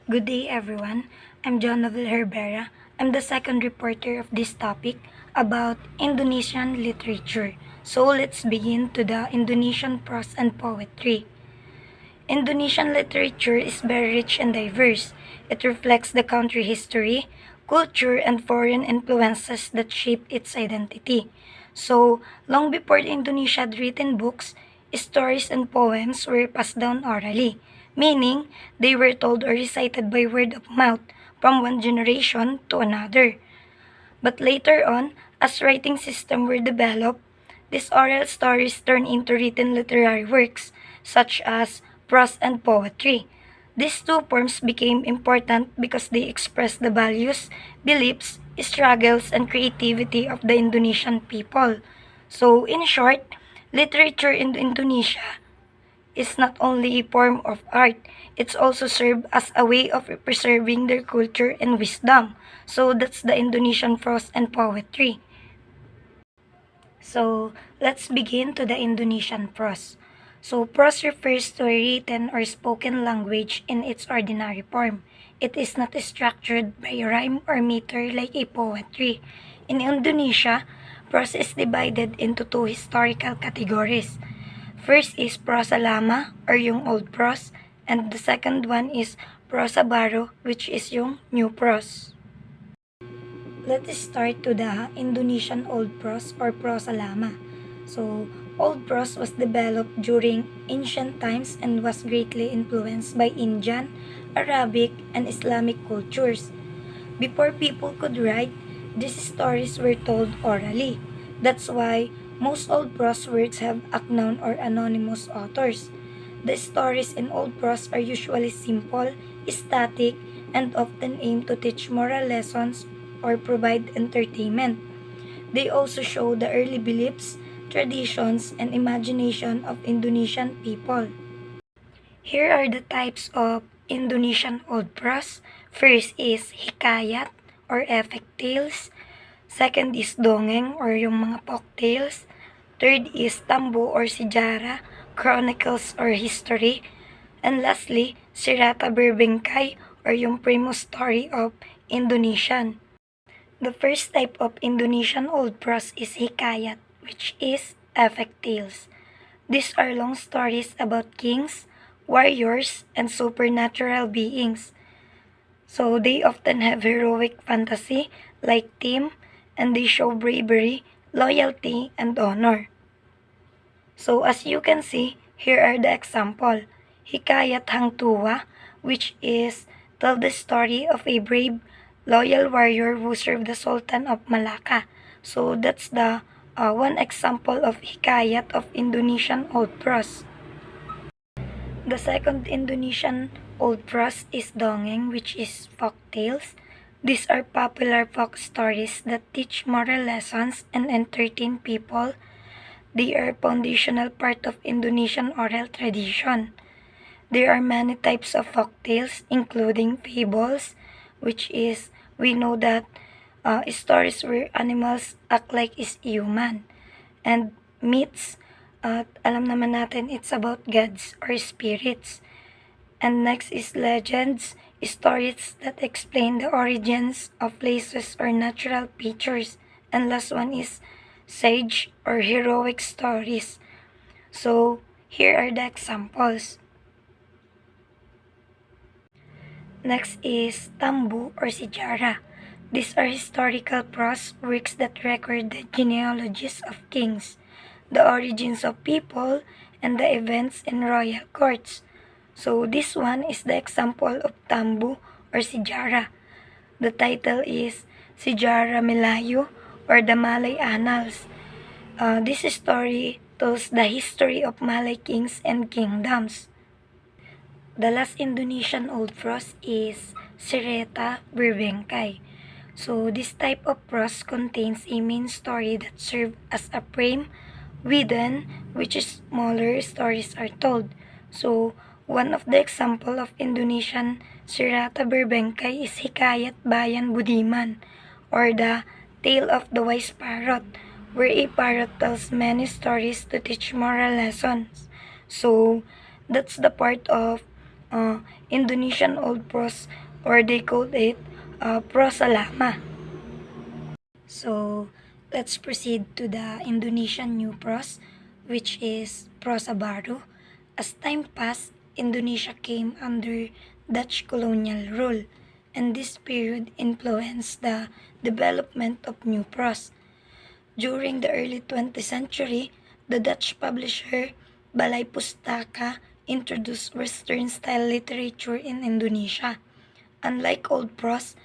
Good day, everyone. I'm Hervera. I'm the second reporter of this topic about Indonesian literature. So let's begin to the Indonesian prose and poetry. Indonesian literature is very rich and diverse. It reflects the country history, culture, and foreign influences that shape its identity. So, long before Indonesia had written books, stories and poems were passed down orally, meaning they were told or recited by word of mouth from one generation to another. But later on, as writing systems were developed, these oral stories turned into written literary works, such as prose and poetry. These two forms became important because they express the values, beliefs, struggles, and creativity of the Indonesian people. So, in short, literature in Indonesia is not only a form of art, it's also served as a way of preserving their culture and wisdom. So that's the Indonesian prose and poetry. So let's begin to the Indonesian prose. So prose refers to a written or spoken language in its ordinary form. It is not structured by rhyme or meter like a poetry. In Indonesia, prose is divided into two historical categories. First is prosa lama or yung old prose, and the second one is prosa baro, which is yung new prose. Let's start to the Indonesian old prose or prosa lama. So, old prose was developed during ancient times and was greatly influenced by Indian, Arabic, and Islamic cultures. Before people could write, these stories were told orally. That's why most old prose works have unknown or anonymous authors. The stories in old prose are usually simple, static, and often aim to teach moral lessons or provide entertainment. They also show the early beliefs, traditions, and imagination of Indonesian people. Here are the types of Indonesian old prose. First is hikayat or epic tales. Second is dongeng or yung mga folk tales. Third is tambo or sijara, chronicles or history. And lastly, sirata berbengkay or yung famous story of Indonesian. The first type of Indonesian old prose is hikayat, which is epic tales. These are long stories about kings, warriors, and supernatural beings. So they often have heroic fantasy like theme, and they show bravery, loyalty, and honor. So as you can see, here are the example. Hikayat Hang Tuwa, which is tell the story of a brave loyal warrior who served the Sultan of Malacca. So that's the one example of hikayat of Indonesian old prose. The second Indonesian old prose is dongeng, which is folk tales. These are popular folk stories that teach moral lessons and entertain people. They are a foundational part of Indonesian oral tradition. There are many types of folk tales, including fables, which is, we know that stories where animals act like is human. And myths, alam naman natin it's about gods or spirits. And next is legends, stories that explain the origins of places or natural features. And last one is sage or heroic stories. So, here are the examples. Next is tambu or sijara. These are historical prose works that record the genealogies of kings, the origins of people, and the events in royal courts. So this one is the example of tambu or sijara. The title is Sijara Melayu or the Malay Annals. This story tells the history of Malay kings and kingdoms. The last Indonesian old prose is Sireta Berbengkay. So this type of prose contains a main story that serves as a frame within which smaller stories are told. So one of the example of Indonesian Sirata Berbengkay is Hikayat Bayan Budiman or the Tale of the Wise Parrot, where a parrot tells many stories to teach moral lessons. So that's the part of Indonesian Old Prose, or they call it prosa lama. So let's proceed to the Indonesian New Prose, which is prosa baru. As time passed, Indonesia came under Dutch colonial rule, and this period influenced the development of new prose. During the early 20th century, the Dutch publisher Balai Pustaka introduced Western-style literature in Indonesia. Unlike old prose,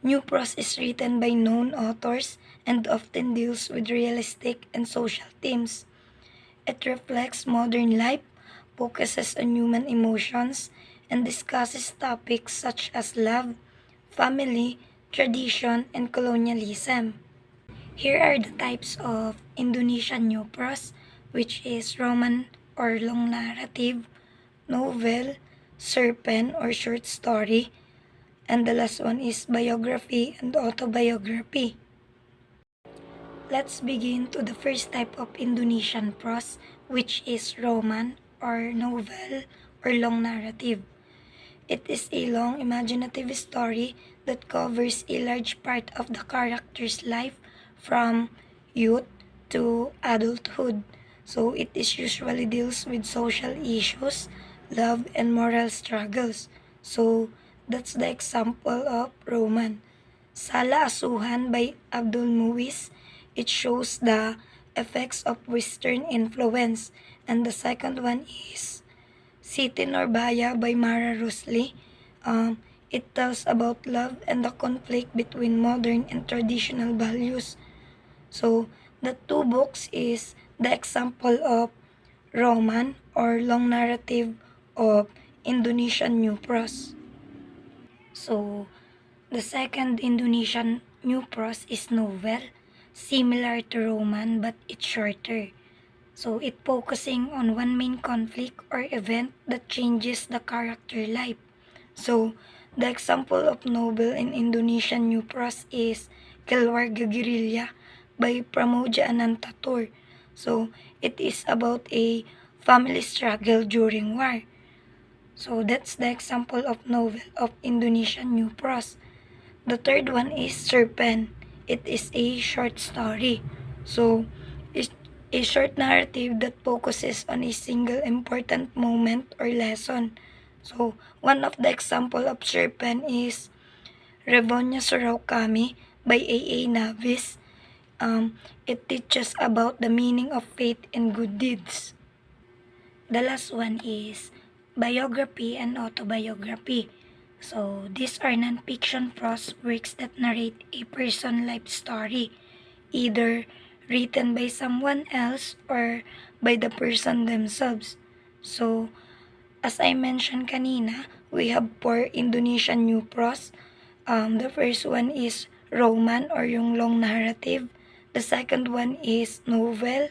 new prose is written by known authors and often deals with realistic and social themes. It reflects modern life, focuses on human emotions, and discusses topics such as love, family, tradition, and colonialism. Here are the types of Indonesian new prose, which is roman or long narrative, novel, serpent or short story, and the last one is biography and autobiography. Let's begin to the first type of Indonesian prose, which is roman or novel or long narrative. It is a long imaginative story that covers a large part of the character's life from youth to adulthood. So it is usually deals with social issues, love, and moral struggles. So that's the example of Roman. Sala Asuhan by Abdul Muiz. It shows the effects of Western influence. And the second one is City Norbaya by Mara Rusli. It tells about love and the conflict between modern and traditional values. So, the two books is the example of roman or long narrative of Indonesian new prose. So, the second Indonesian new prose is novel, similar to roman but it's shorter. So it focusing on one main conflict or event that changes the character life. So the example of novel in Indonesian new prose is Keluarga Guerrilla by Pramoja Anantatur. So it is about a family struggle during war. So that's the example of novel of Indonesian new prose. The third one is Serpent. It is a short story. So it's a short narrative that focuses on a single important moment or lesson. So one of the example of Serpent is Revonya Surau Kami by A.A. Navis. It teaches about the meaning of faith and good deeds. The last one is biography and autobiography. So these are non-fiction prose works that narrate a person's life story, either written by someone else or by the person themselves. So, as I mentioned kanina, we have four Indonesian new prose. The first one is roman or yung long narrative. The second one is novel.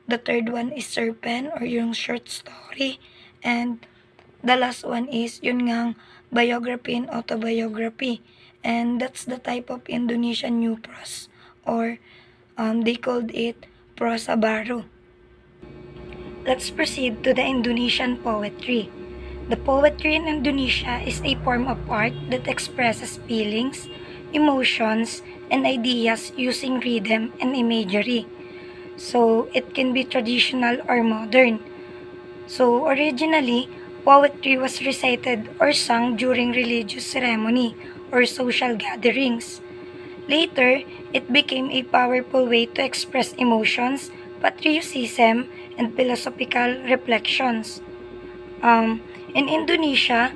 The third one is serpent or yung short story. And the last one is yun ngang biography and autobiography. And that's the type of Indonesian new prose, or they called it prosa baru. Let's proceed to the Indonesian poetry. The poetry in Indonesia is a form of art that expresses feelings, emotions, and ideas using rhythm and imagery. So it can be traditional or modern. So originally, poetry was recited or sung during religious ceremony or social gatherings. Later, it became a powerful way to express emotions, patriotism, and philosophical reflections. In Indonesia,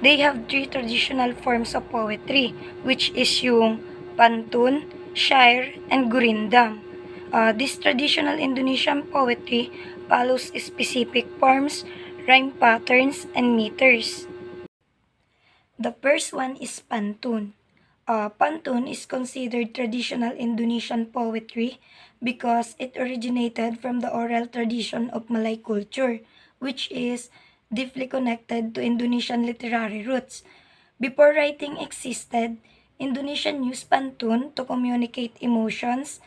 they have three traditional forms of poetry, which is yung pantun, syair, and gurindam. This traditional Indonesian poetry follows specific forms, rhyme patterns, and meters. The first one is pantun. Pantun is considered traditional Indonesian poetry because it originated from the oral tradition of Malay culture, which is deeply connected to Indonesian literary roots. Before writing existed, Indonesian used pantun to communicate emotions,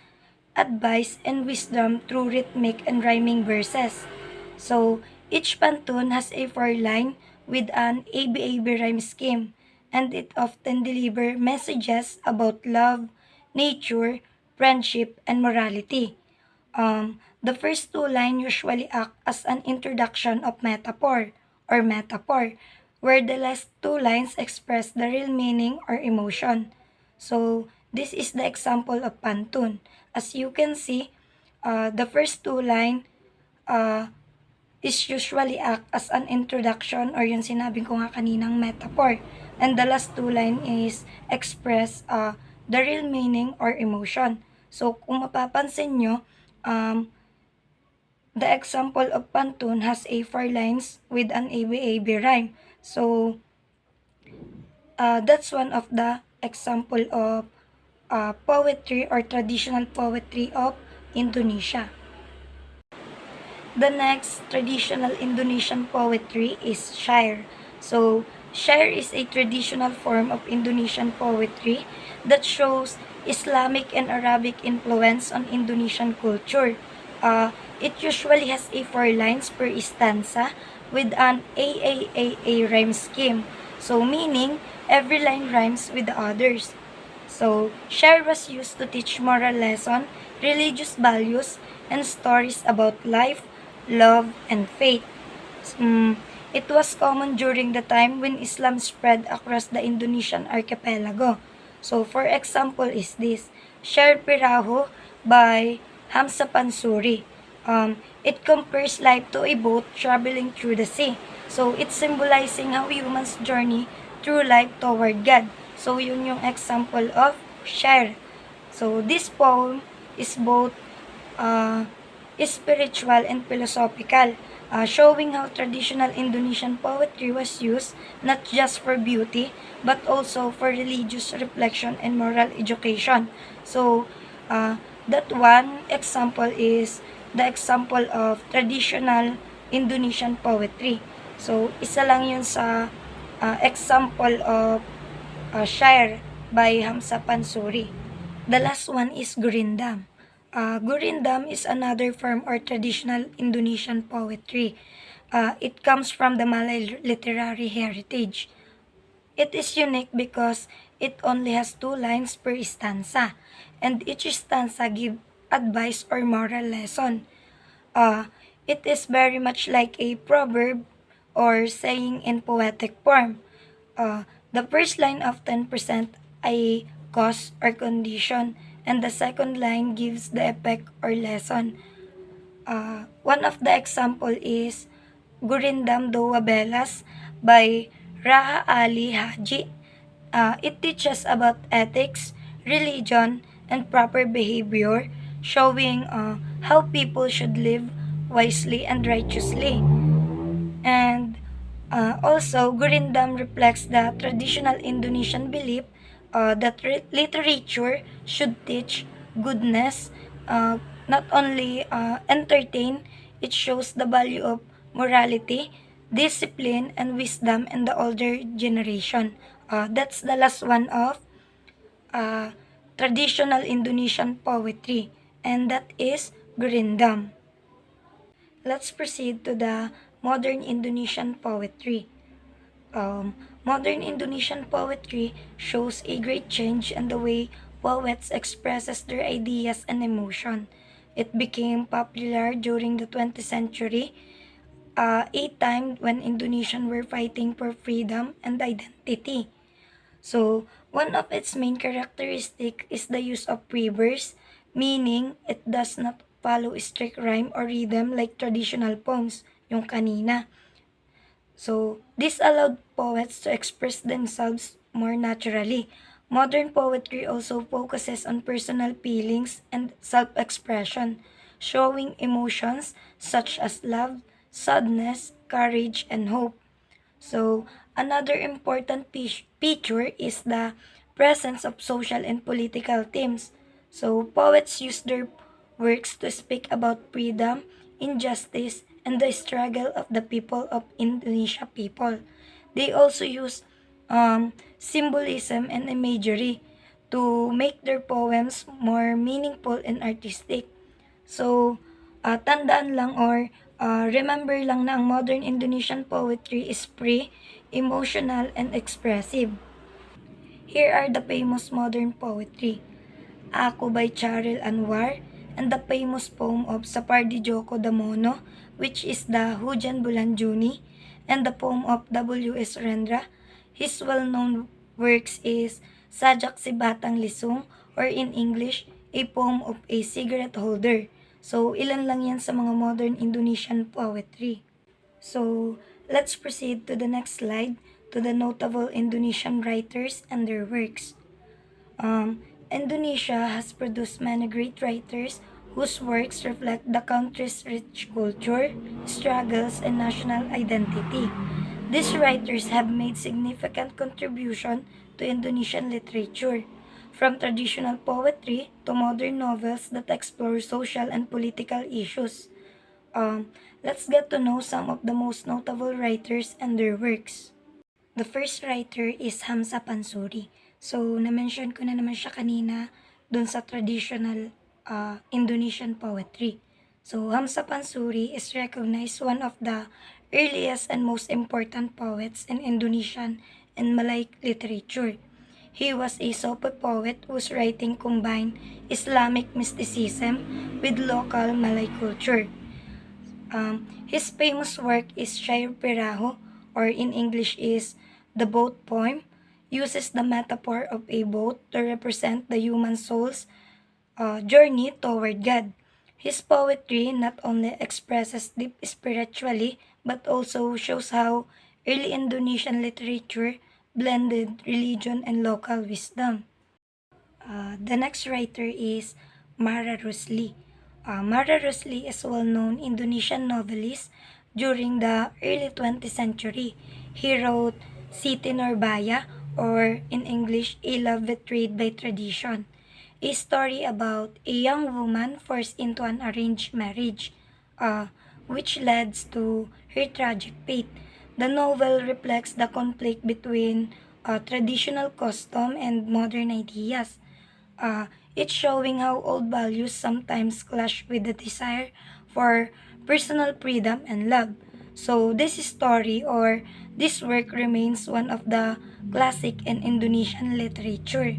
advice, and wisdom through rhythmic and rhyming verses. So, each pantun has a four line with an ABAB rhyme scheme, and it often delivers messages about love, nature, friendship, and morality. The first two lines usually act as an introduction of metaphor, where the last two lines express the real meaning or emotion. So, this is the example of pantun. As you can see, the first two line uh, is usually act as an introduction or yung sinabi ko nga kaninang metaphor. And the last two line is express the real meaning or emotion. So, kung mapapansin nyo, the example of pantun has a four lines with an ABAB rhyme. So, that's one of the example of poetry or traditional poetry of Indonesia. The next traditional Indonesian poetry is syair. So, syair is a traditional form of Indonesian poetry that shows Islamic and Arabic influence on Indonesian culture. It usually has a four lines per stanza with an AAAA rhyme scheme. So, meaning every line rhymes with the others. So, syair was used to teach moral lesson, religious values, and stories about life, love, and faith. It was common during the time when Islam spread across the Indonesian archipelago. So, for example is this, Syair Piraho by Hamza Pansuri. It compares life to a boat traveling through the sea. So, it's symbolizing how humans journey through life toward God. So, yun yung example of Syair. So, this poem is both uh, spiritual and philosophical, showing how traditional Indonesian poetry was used not just for beauty, but also for religious reflection and moral education. So, that one example is the example of traditional Indonesian poetry. So, isa lang yun sa example of Syair by Hamza Pansuri. The last one is Gurindam. Gurindam is another form or traditional Indonesian poetry. It comes from the Malay literary heritage. It is unique because it only has two lines per stanza, and each stanza gives advice or moral lesson. Uh, it is very much like a proverb or saying in poetic form. The first line often presents a cause or condition, and the second line gives the effect or lesson. One of the example is Gurindam Doa Belas by Raha Ali Haji. It teaches about ethics, religion, and proper behavior, showing how people should live wisely and righteously. And also, Gurindam reflects the traditional Indonesian belief that literature should teach goodness, not only entertain, it shows the value of morality, discipline, and wisdom in the older generation. That's the last one of uh, traditional Indonesian poetry, and that is Gurindam. Let's proceed to the modern Indonesian poetry. Modern Indonesian poetry shows a great change in the way poets expresses their ideas and emotion. It became popular during the 20th century, a time when Indonesians were fighting for freedom and identity. So, one of its main characteristic is the use of free verse, meaning it does not follow strict rhyme or rhythm like traditional poems, yung kanina. So, this allowed poets to express themselves more naturally. Modern poetry also focuses on personal feelings and self-expression, showing emotions such as love, sadness, courage, and hope. So, another important feature is the presence of social and political themes. So, poets use their works to speak about freedom, injustice, and the struggle of the people of Indonesia people. They also use symbolism and imagery to make their poems more meaningful and artistic. So, tandaan lang or Remember lang na ang modern Indonesian poetry is free, emotional, and expressive. Here are the famous modern poetry. Ako by Charil Anwar, and the famous poem of Sapardi Joko Damono, which is the Hujan Bulan Juni, and the poem of W.S. Rendra. His well-known works is Sajak si Batang Lisong, or in English, a poem of a cigarette holder. So, ilan lang yan sa mga modern Indonesian poetry. So, let's proceed to the next slide, to the notable Indonesian writers and their works. Indonesia has produced many great writers whose works reflect the country's rich culture, struggles, and national identity. These writers have made significant contribution to Indonesian literature, from traditional poetry to modern novels that explore social and political issues. Let's get to know some of the most notable writers and their works. The first writer is Hamza Pansuri. So, na-mention ko na naman siya kanina dun sa traditional Indonesian poetry. So, Hamza Pansuri is recognized one of the earliest and most important poets in Indonesian and Malay literature. He was a Sope poet whose writing combined Islamic mysticism with local Malay culture. His famous work is Hervera, or in English is the boat poem, uses the metaphor of a boat to represent the human soul's journey toward God. His poetry not only expresses deep spiritually but also shows how early Indonesian literature blended religion and local wisdom. The next writer is Mara Rusli. Mara Rusli is a well-known Indonesian novelist during the early 20th century. He wrote Siti Nurbaya, or in English, A Love Betrayed by Tradition, a story about a young woman forced into an arranged marriage, which leads to her tragic fate. The novel reflects the conflict between traditional custom and modern ideas. It's showing how old values sometimes clash with the desire for personal freedom and love. So this story or this work remains one of the classic in Indonesian literature.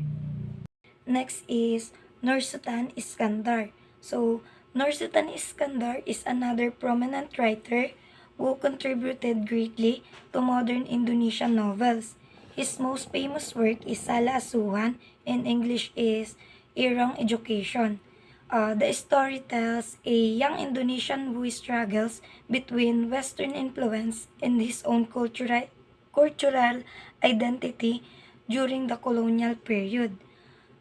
Next is Nursultan Iskandar. So, Nursultan Iskandar is another prominent writer who contributed greatly to modern Indonesian novels. His most famous work is Sala Asuhan, in English is A Wrong Education. The story tells a young Indonesian who struggles between Western influence and his own cultural identity during the colonial period.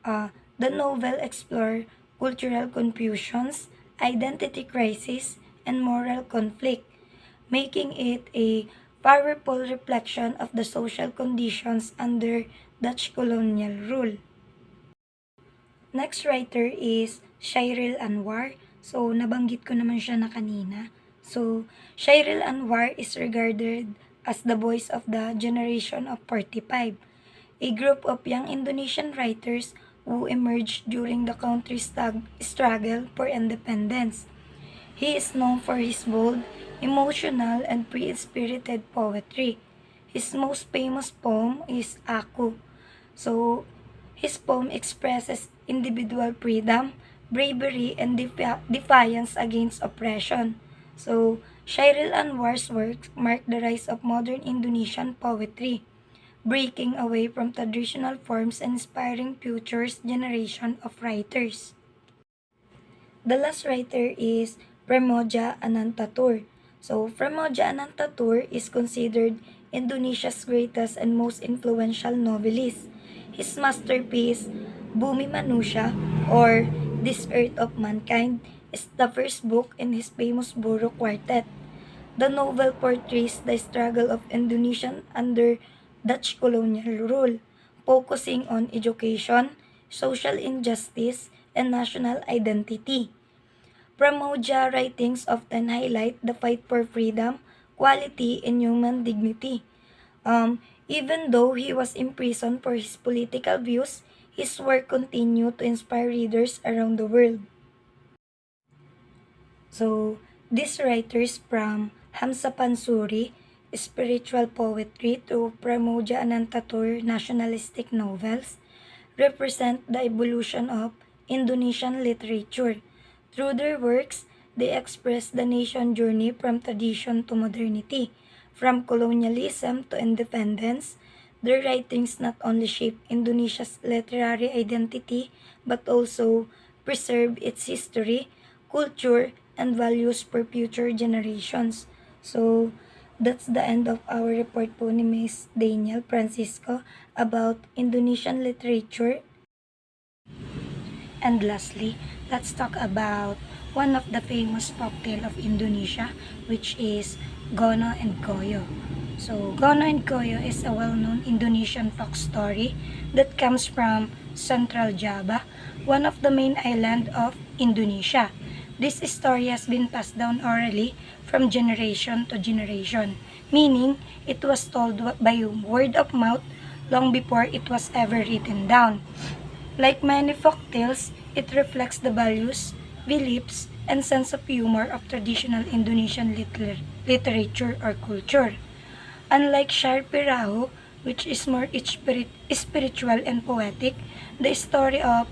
The novel explores cultural confusions, identity crisis, and moral conflict, making it a powerful reflection of the social conditions under Dutch colonial rule. Next writer is Shairil Anwar. So, nabanggit ko naman siya na kanina. So, Shairil Anwar is regarded as the voice of the generation of 45, a group of young Indonesian writers who emerged during the country's struggle for independence. He is known for his bold, emotional, and free-spirited poetry. His most famous poem is Aku. So, his poem expresses individual freedom, bravery, and defiance against oppression. So, Shairil Anwar's works mark the rise of modern Indonesian poetry, breaking away from traditional forms and inspiring future generation of writers. The last writer is Premoja Anantatur. So, Premoja Anantatur is considered Indonesia's greatest and most influential novelist. His masterpiece, Bumi Manusia, or This Earth of Mankind, is the first book in his famous Buro Quartet. The novel portrays the struggle of Indonesian under Dutch colonial rule, focusing on education, social injustice, and national identity. Pramoja writings often highlight the fight for freedom, quality, and human dignity. Even though he was imprisoned for his political views, his work continued to inspire readers around the world. So, These writers from Hamsa Pansuri, spiritual poetry, to Pramodia Anantatur, nationalistic novels, represent the evolution of Indonesian literature. Through their works, they express the nation's journey from tradition to modernity, from colonialism to independence. Their writings not only shape Indonesia's literary identity but also preserve its history, culture, and values for future generations. So, that's the end of our report po ni Ms. Daniel Francisco about Indonesian literature. And lastly, let's talk about one of the famous folktale of Indonesia, which is Gono and Goyo. So, Gono and Goyo is a well-known Indonesian folk story that comes from Central Java, one of the main islands of Indonesia. This story has been passed down orally from generation to generation, meaning it was told by word of mouth long before it was ever written down. Like many folktales, it reflects the values, beliefs, and sense of humor of traditional Indonesian literature or culture. Unlike Hervera, which is more spiritual and poetic, the story of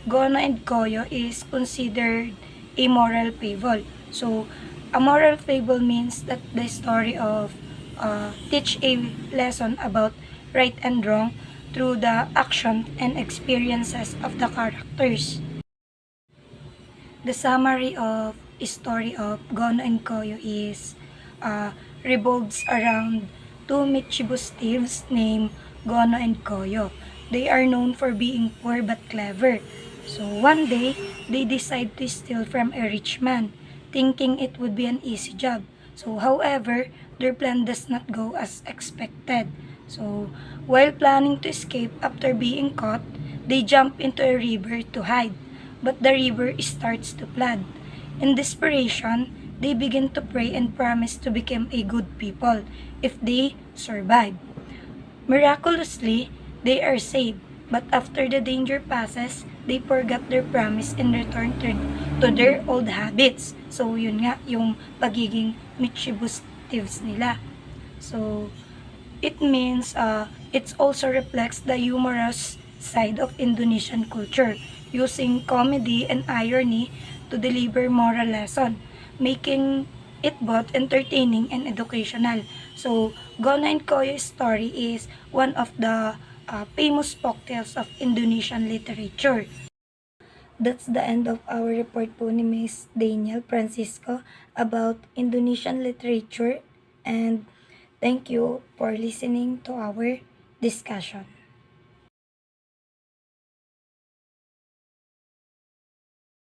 Gono and Koyo is considered a moral fable. So, a moral fable means that the story of teach a lesson about right and wrong through the action and experiences of the characters. The summary of story of Gon and Koyo is revolves around two mischievous thieves named Gono and Koyo. They are known for being poor but clever. So one day, they decide to steal from a rich man, thinking it would be an easy job. So however, their plan does not go as expected. So while planning to escape after being caught, they jump into a river to hide, but the river starts to flood. In desperation, they begin to pray and promise to become a good people if they survive. Miraculously, they are saved, but after the danger passes, they forgot their promise and return to their old habits. So, yun nga, yung pagiging mischievous thieves nila. So, it means it also reflects the humorous side of Indonesian culture, using comedy and irony to deliver moral lesson, making it both entertaining and educational. So, Gona and Koyo's story is one of the famous folktales of Indonesian literature. That's the end of our report po ni Ms. Daniel Francisco about Indonesian literature, and thank you for listening to our discussion.